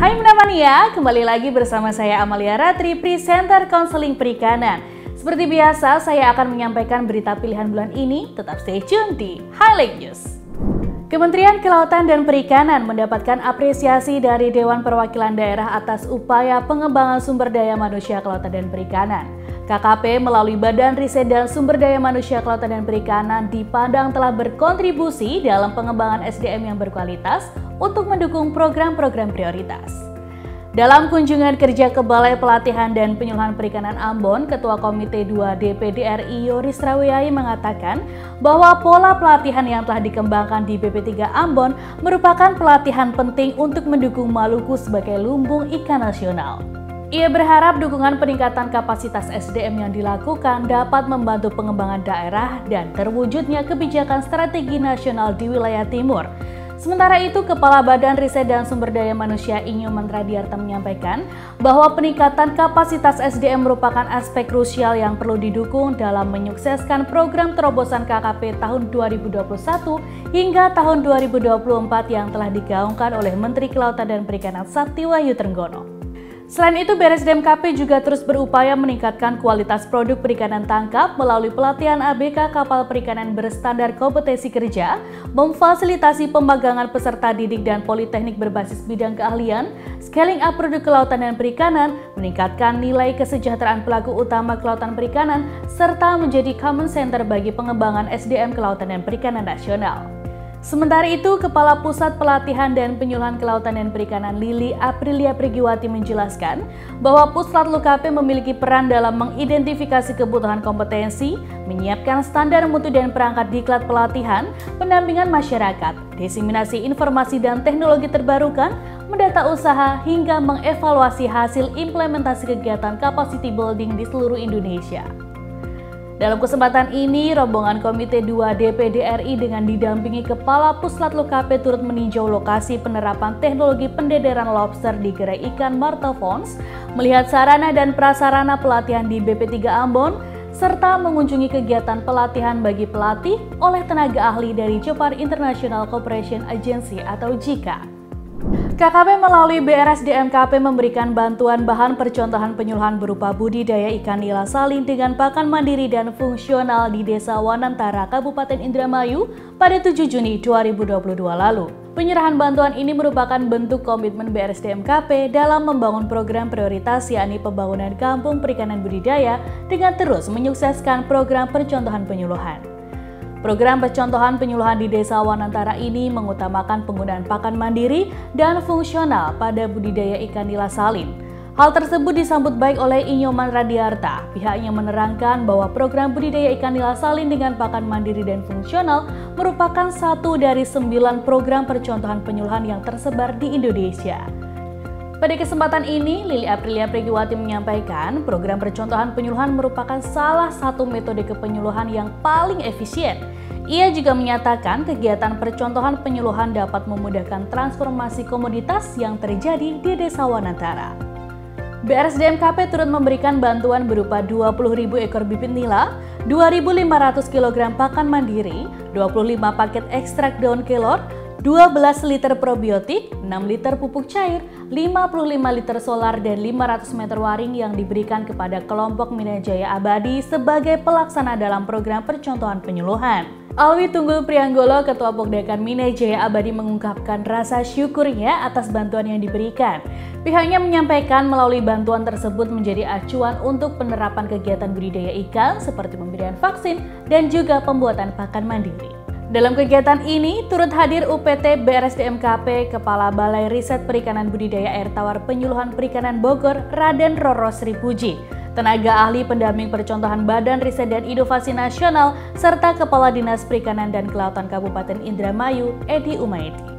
Hai Menamania, kembali lagi bersama saya Amalia Ratri, presenter konseling perikanan. Seperti biasa, saya akan menyampaikan berita pilihan bulan ini, tetap stay tune di Highlight News. Kementerian Kelautan dan Perikanan mendapatkan apresiasi dari Dewan Perwakilan Daerah atas upaya pengembangan sumber daya manusia kelautan dan perikanan. KKP melalui Badan Riset dan Sumber Daya Manusia Kelautan dan Perikanan dipandang telah berkontribusi dalam pengembangan SDM yang berkualitas untuk mendukung program-program prioritas. Dalam kunjungan kerja ke Balai Pelatihan dan Penyuluhan Perikanan Ambon, Ketua Komite 2 DPD RI Yoris Rawiyai mengatakan bahwa pola pelatihan yang telah dikembangkan di BP3 Ambon merupakan pelatihan penting untuk mendukung Maluku sebagai lumbung ikan nasional. Ia berharap dukungan peningkatan kapasitas SDM yang dilakukan dapat membantu pengembangan daerah dan terwujudnya kebijakan strategi nasional di wilayah timur. Sementara itu, Kepala Badan Riset dan Sumber Daya Manusia Inyoman Radiarta menyampaikan bahwa peningkatan kapasitas SDM merupakan aspek krusial yang perlu didukung dalam menyukseskan program terobosan KKP tahun 2021 hingga tahun 2024 yang telah digaungkan oleh Menteri Kelautan dan Perikanan Sakti Wahyu Trenggono. Selain itu, BRSDMKP juga terus berupaya meningkatkan kualitas produk perikanan tangkap melalui pelatihan ABK kapal perikanan berstandar kompetensi kerja, memfasilitasi pemagangan peserta didik dan politeknik berbasis bidang keahlian, scaling up produk kelautan dan perikanan, meningkatkan nilai kesejahteraan pelaku utama kelautan perikanan, serta menjadi common center bagi pengembangan SDM kelautan dan perikanan nasional. Sementara itu, Kepala Pusat Pelatihan dan Penyuluhan Kelautan dan Perikanan Lili Aprilia Prigiwati menjelaskan bahwa Puslatlu KP memiliki peran dalam mengidentifikasi kebutuhan kompetensi, menyiapkan standar mutu dan perangkat diklat pelatihan, pendampingan masyarakat, diseminasi informasi dan teknologi terbarukan, mendata usaha, hingga mengevaluasi hasil implementasi kegiatan capacity building di seluruh Indonesia. Dalam kesempatan ini, rombongan Komite 2 DPD RI dengan didampingi Kepala Puslatlu KP turut meninjau lokasi penerapan teknologi pendederan lobster di Gerai Ikan Marta Fons, melihat sarana dan prasarana pelatihan di BP3 Ambon, serta mengunjungi kegiatan pelatihan bagi pelatih oleh tenaga ahli dari Jepar International Cooperation Agency atau JICA. KKP melalui BRSDMKP memberikan bantuan bahan percontohan penyuluhan berupa budidaya ikan nila salin dengan pakan mandiri dan fungsional di Desa Wanantara, Kabupaten Indramayu pada 7 Juni 2022 lalu. Penyerahan bantuan ini merupakan bentuk komitmen BRSDMKP dalam membangun program prioritas yakni pembangunan kampung perikanan budidaya dengan terus menyukseskan program percontohan penyuluhan. Program percontohan penyuluhan di Desa Wanantara ini mengutamakan penggunaan pakan mandiri dan fungsional pada budidaya ikan nila salin. Hal tersebut disambut baik oleh Inyoman Radiarta. Pihaknya menerangkan bahwa program budidaya ikan nila salin dengan pakan mandiri dan fungsional merupakan satu dari 9 program percontohan penyuluhan yang tersebar di Indonesia. Pada kesempatan ini, Lili Aprilia Prigiwati menyampaikan program percontohan penyuluhan merupakan salah satu metode kepenyuluhan yang paling efisien. Ia juga menyatakan kegiatan percontohan penyuluhan dapat memudahkan transformasi komoditas yang terjadi di Desa Wanantara. BRSDMKP turut memberikan bantuan berupa 20.000 ekor bibit nila, 2.500 kg pakan mandiri, 25 paket ekstrak daun kelor, 12 liter probiotik, 6 liter pupuk cair, 55 liter solar, dan 500 meter waring yang diberikan kepada kelompok Minajaya Abadi sebagai pelaksana dalam program percontohan penyuluhan. Alwi Tunggul Prianggolo, Ketua Pokdakan Minajaya Abadi mengungkapkan rasa syukurnya atas bantuan yang diberikan. Pihaknya menyampaikan melalui bantuan tersebut menjadi acuan untuk penerapan kegiatan budidaya ikan seperti pemberian vaksin dan juga pembuatan pakan mandiri. Dalam kegiatan ini, turut hadir UPT BRSDMKP, Kepala Balai Riset Perikanan Budidaya Air Tawar Penyuluhan Perikanan Bogor, Raden Roro Sri Puji, tenaga ahli pendamping percontohan Badan Riset dan Inovasi Nasional, serta Kepala Dinas Perikanan dan Kelautan Kabupaten Indramayu, Edi Umaidi.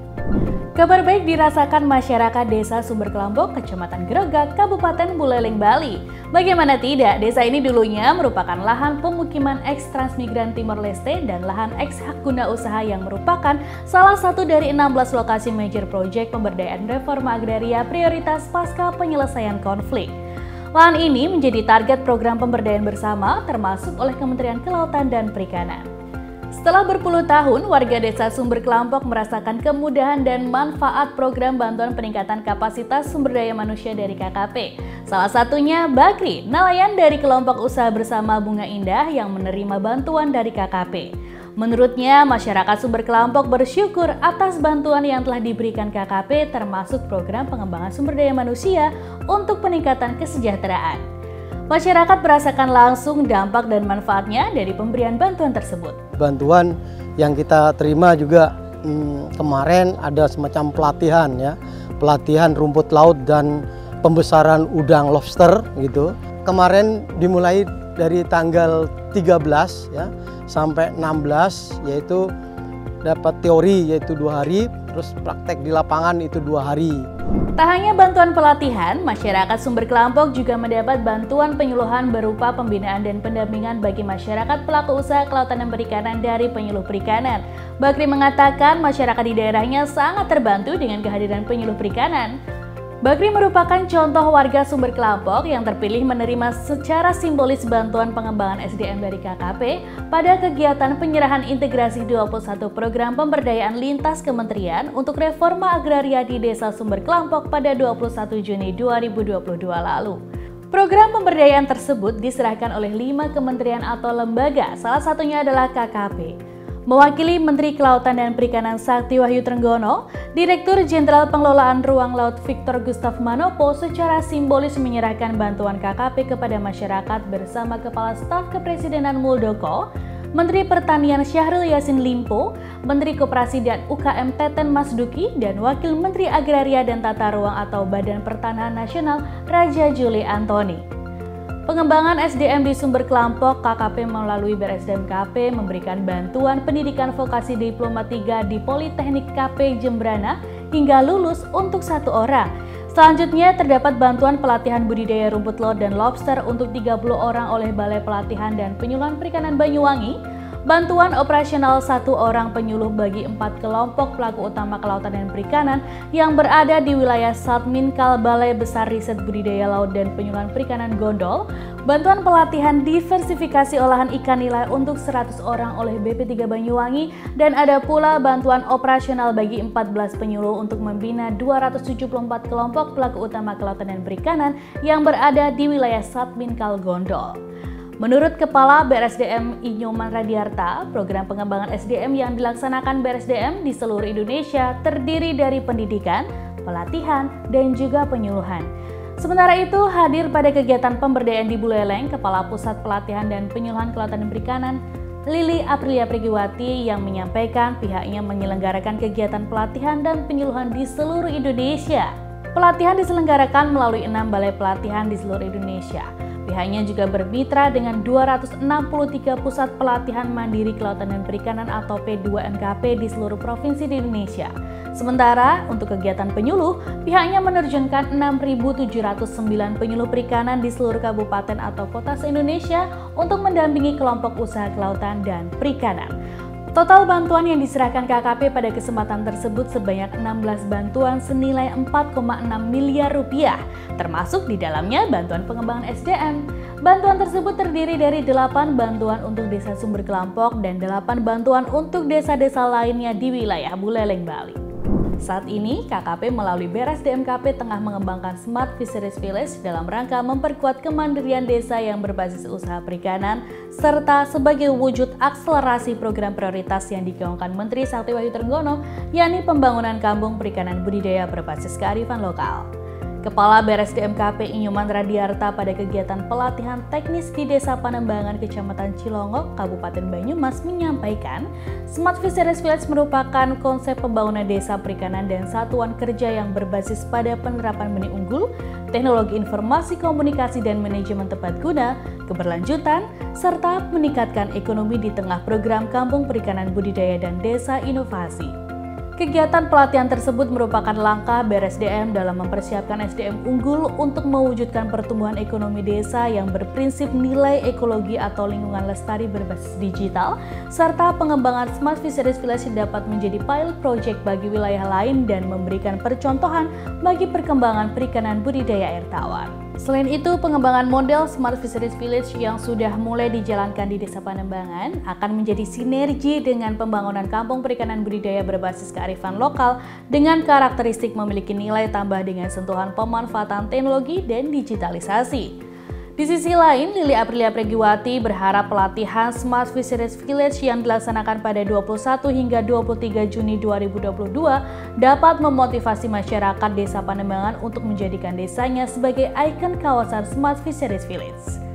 Kabar baik dirasakan masyarakat Desa Sumber Kelambok, Kecamatan Grogak, Kabupaten Buleleng, Bali. Bagaimana tidak, desa ini dulunya merupakan lahan pemukiman eks-transmigran Timor Leste dan lahan eks-hak guna usaha yang merupakan salah satu dari 16 lokasi major project pemberdayaan reforma agraria prioritas pasca penyelesaian konflik. Lahan ini menjadi target program pemberdayaan bersama termasuk oleh Kementerian Kelautan dan Perikanan. Setelah berpuluh tahun, warga desa Sumber Kelampok merasakan kemudahan dan manfaat program bantuan peningkatan kapasitas sumber daya manusia dari KKP. Salah satunya Bakri, nelayan dari kelompok usaha bersama Bunga Indah yang menerima bantuan dari KKP. Menurutnya, masyarakat Sumber Kelampok bersyukur atas bantuan yang telah diberikan KKP termasuk program pengembangan sumber daya manusia untuk peningkatan kesejahteraan. Masyarakat merasakan langsung dampak dan manfaatnya dari pemberian bantuan tersebut. Bantuan yang kita terima juga kemarin ada semacam pelatihan ya, pelatihan rumput laut dan pembesaran udang lobster gitu. Kemarin dimulai dari tanggal 13 ya sampai 16, yaitu dapat teori yaitu 2 hari, terus praktek di lapangan itu 2 hari. Tak hanya bantuan pelatihan, masyarakat Sumber Kelampok juga mendapat bantuan penyuluhan berupa pembinaan dan pendampingan bagi masyarakat pelaku usaha kelautan dan perikanan dari penyuluh perikanan. Bakri mengatakan masyarakat di daerahnya sangat terbantu dengan kehadiran penyuluh perikanan. Bakri merupakan contoh warga Sumber Kelampok yang terpilih menerima secara simbolis bantuan pengembangan SDM dari KKP pada kegiatan penyerahan integrasi 21 program pemberdayaan lintas kementerian untuk reforma agraria di Desa Sumber Kelampok pada 21 Juni 2022 lalu. Program pemberdayaan tersebut diserahkan oleh 5 kementerian atau lembaga, salah satunya adalah KKP. Mewakili Menteri Kelautan dan Perikanan Sakti Wahyu Trenggono, Direktur Jenderal Pengelolaan Ruang Laut Victor Gustav Manopo secara simbolis menyerahkan bantuan KKP kepada masyarakat bersama Kepala Staf Kepresidenan Muldoko, Menteri Pertanian Syahrul Yassin Limpo, Menteri Koperasi dan UKM Teten Masduki, dan Wakil Menteri Agraria dan Tata Ruang atau Badan Pertanahan Nasional Raja Juli Antoni. Pengembangan SDM di Sumber Kelampok, KKP melalui BRSDM-KP memberikan bantuan pendidikan vokasi Diploma 3 di Politeknik KP Jembrana hingga lulus untuk 1 orang. Selanjutnya terdapat bantuan pelatihan budidaya rumput laut dan lobster untuk 30 orang oleh Balai Pelatihan dan Penyuluhan Perikanan Banyuwangi, bantuan operasional 1 orang penyuluh bagi 4 kelompok pelaku utama kelautan dan perikanan yang berada di wilayah Satminkal Balai Besar Riset Budidaya Laut dan Penyuluhan Perikanan Gondol, bantuan pelatihan diversifikasi olahan ikan nila untuk 100 orang oleh BP3 Banyuwangi, dan ada pula bantuan operasional bagi 14 penyuluh untuk membina 274 kelompok pelaku utama kelautan dan perikanan yang berada di wilayah Satminkal Gondol. Menurut Kepala BRSDM Inyoman Radiarta, program pengembangan SDM yang dilaksanakan BRSDM di seluruh Indonesia terdiri dari pendidikan, pelatihan, dan juga penyuluhan. Sementara itu, hadir pada kegiatan pemberdayaan di Buleleng, Kepala Pusat Pelatihan dan Penyuluhan Kelautan dan Perikanan, Lili Aprilia Prigiwati, yang menyampaikan pihaknya menyelenggarakan kegiatan pelatihan dan penyuluhan di seluruh Indonesia. Pelatihan diselenggarakan melalui 6 balai pelatihan di seluruh Indonesia. Pihaknya juga bermitra dengan 263 pusat pelatihan mandiri kelautan dan perikanan atau P2MKP di seluruh provinsi di Indonesia. Sementara untuk kegiatan penyuluh, pihaknya menerjunkan 6.709 penyuluh perikanan di seluruh kabupaten atau kota se-Indonesia untuk mendampingi kelompok usaha kelautan dan perikanan. Total bantuan yang diserahkan KKP pada kesempatan tersebut sebanyak 16 bantuan senilai 4,6 miliar rupiah, termasuk di dalamnya bantuan pengembangan SDM. Bantuan tersebut terdiri dari 8 bantuan untuk Desa Sumber Kelampok dan 8 bantuan untuk desa-desa lainnya di wilayah Buleleng, Bali. Saat ini, KKP melalui BRSDM-KP tengah mengembangkan Smart Fisheries Village dalam rangka memperkuat kemandirian desa yang berbasis usaha perikanan, serta sebagai wujud akselerasi program prioritas yang digaungkan Menteri Sakti Wahyu Trenggono, yakni pembangunan kampung perikanan budidaya berbasis kearifan lokal. Kepala BRSDM-KP Inyoman Radiarta pada kegiatan pelatihan teknis di Desa Panembangan, Kecamatan Cilongok, Kabupaten Banyumas menyampaikan, Smart Fisheries Village merupakan konsep pembangunan desa perikanan dan satuan kerja yang berbasis pada penerapan benih unggul, teknologi informasi komunikasi dan manajemen tepat guna, keberlanjutan, serta meningkatkan ekonomi di tengah program Kampung Perikanan Budidaya dan Desa Inovasi. Kegiatan pelatihan tersebut merupakan langkah BRSDM dalam mempersiapkan SDM unggul untuk mewujudkan pertumbuhan ekonomi desa yang berprinsip nilai ekologi atau lingkungan lestari berbasis digital, serta pengembangan Smart Fisheries Village dapat menjadi pilot project bagi wilayah lain dan memberikan percontohan bagi perkembangan perikanan budidaya air tawar. Selain itu, pengembangan model Smart Fisheries Village yang sudah mulai dijalankan di Desa Panembangan akan menjadi sinergi dengan pembangunan kampung perikanan budidaya berbasis kearifan lokal dengan karakteristik memiliki nilai tambah dengan sentuhan pemanfaatan teknologi dan digitalisasi. Di sisi lain, Lili Aprilia Pregiwati berharap pelatihan Smart Fisheries Village yang dilaksanakan pada 21 hingga 23 Juni 2022 dapat memotivasi masyarakat Desa Panembangan untuk menjadikan desanya sebagai ikon kawasan Smart Fisheries Village.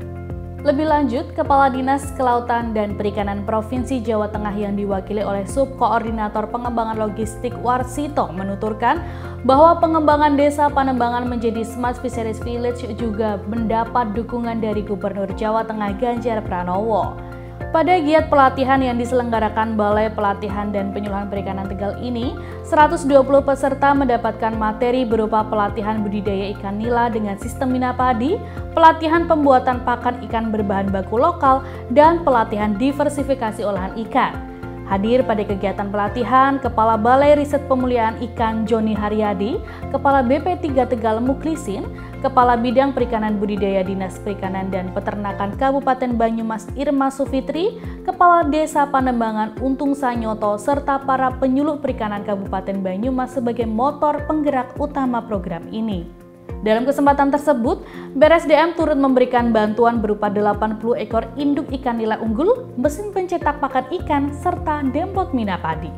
Lebih lanjut, Kepala Dinas Kelautan dan Perikanan Provinsi Jawa Tengah yang diwakili oleh Subkoordinator Pengembangan Logistik Warsito menuturkan bahwa pengembangan Desa Panembangan menjadi Smart Fisheries Village juga mendapat dukungan dari Gubernur Jawa Tengah Ganjar Pranowo. Pada giat pelatihan yang diselenggarakan Balai Pelatihan dan Penyuluhan Perikanan Tegal ini, 120 peserta mendapatkan materi berupa pelatihan budidaya ikan nila dengan sistem minapadi, pelatihan pembuatan pakan ikan berbahan baku lokal, dan pelatihan diversifikasi olahan ikan. Hadir pada kegiatan pelatihan, Kepala Balai Riset Pemulihan Ikan Joni Haryadi, Kepala BP3 Tegal Muklisin, Kepala Bidang Perikanan Budidaya Dinas Perikanan dan Peternakan Kabupaten Banyumas Irma Sufitri, Kepala Desa Panembangan Untung Sanyoto, serta para penyuluh perikanan Kabupaten Banyumas sebagai motor penggerak utama program ini. Dalam kesempatan tersebut, BRSDM turut memberikan bantuan berupa 80 ekor induk ikan nila unggul, mesin pencetak pakan ikan, serta dempot minapadi.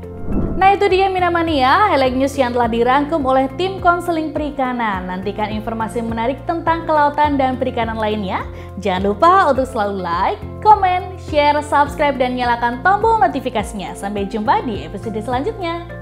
Nah, itu dia Minamania, highlight news yang telah dirangkum oleh tim konseling perikanan. Nantikan informasi menarik tentang kelautan dan perikanan lainnya. Jangan lupa untuk selalu like, komen, share, subscribe, dan nyalakan tombol notifikasinya. Sampai jumpa di episode selanjutnya.